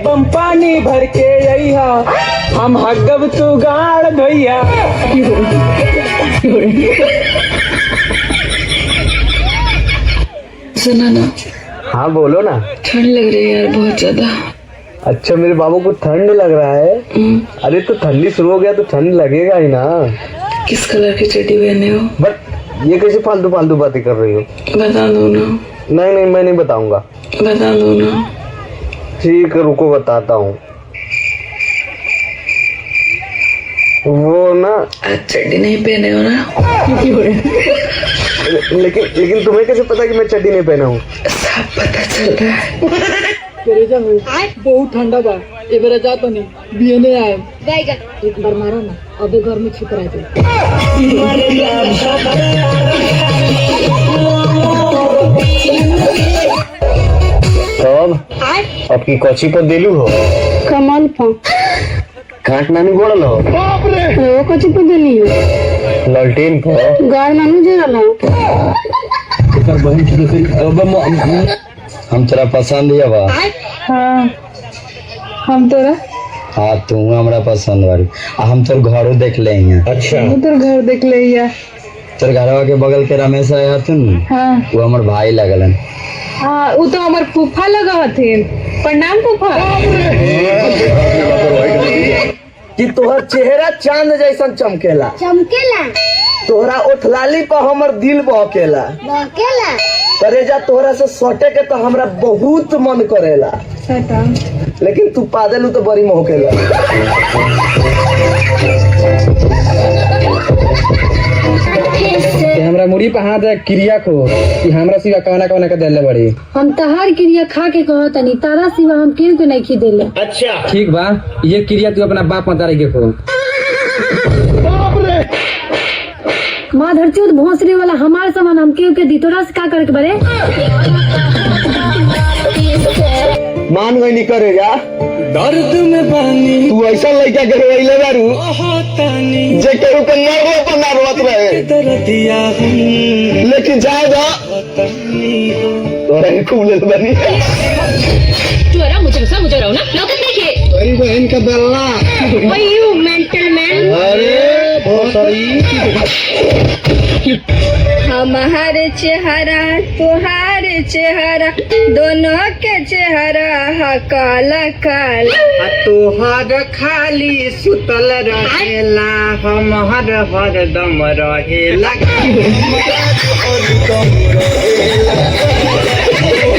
बम पानी भर के अइहा, हम हगब तू गाड़ धोइया। सुना ना। हाँ बोलो ना। ठंड लग रही है यार बहुत ज्यादा। अच्छा मेरे बाबू को ठंड लग रहा है? अरे तो ठंडी शुरू हो गया तो ठंड लगेगा ही ना। किस कलर की चड्डी पहने हो? बट ये कैसे फालतू फालतू बातें कर रही हो? बता दो ना। नहीं नहीं मैं नहीं बताऊंगा। बता दो ना। ठीक है रुको बताता हूँ। वो ना आज चड्डी नहीं पहने हो ना? लेकिन तुम्हें कैसे पता कि मैं चड्डी नहीं पहना हूँ? सब पता चल रहा है। बहुत ठंडा बा, ए बेरा जा तो नहीं बीएने आए एक बार मारो ना, अबे घर में छिप रहा है। तब आपकी कोची पर दिलू हो कमल पर काट नानी गोड़ल हो वो कच्ची पर दिली हो ललटेन पर गाड़ नानू जरल हो। हम तेरा पसंद है बा। हाँ हम तोरा हाँ तू हमरा पसंद बारी। हम तोर घरो देख ले हैं। अच्छा तोर घर देख ले या। तोर घरवा के बगल के रमेश आए हथुन। हाँ वो हमर भाई लगलन। हाँ वो तो हमार फूफा लगा हथिन। प्रणाम फूफा। कि तोहर चेहरा चांद जैसन चमकेला तोहरा ओठलाली पर हमर दिल बहकेला करेजा तोहरा से सटे के तो हमरा बहुत मन करेला लेकिन तू पादलू तो बड़ी मोहकेला। हमरा मुड़ी पे हाथ क्रिया को कि हमरा सिवा कवना कवना के देले बड़ी। हम तहार क्रिया खा के कहो तनी तारा सिवा हम केहू के नहीं खिदेले। अच्छा ठीक बा, ये क्रिया तू अपना बाप मतारी के खो। माँ धरती भोसरी वाला हमारे सामान हम केहू के दी, तोरा से का करे के बरे? मान गई नहीं करेगा दर्द में पानी तू ऐसा लड़का के रोइले बारू जे केहू के नरवा पर ना रोत रहे दर्दिया लेकिन जाए जा तोरा ही खूब ले बनी। तोरा मुझे रहो ना नौकत नहीं के तेरी बहन का बेलना ओए यू मेंटल मैन। अरे बहुत सही। हमारे चेहरा तुहार चेहरा दोनों के चेहरा काला काला। तोहर खाली सुतल रहेला, हम हर दम रहेला।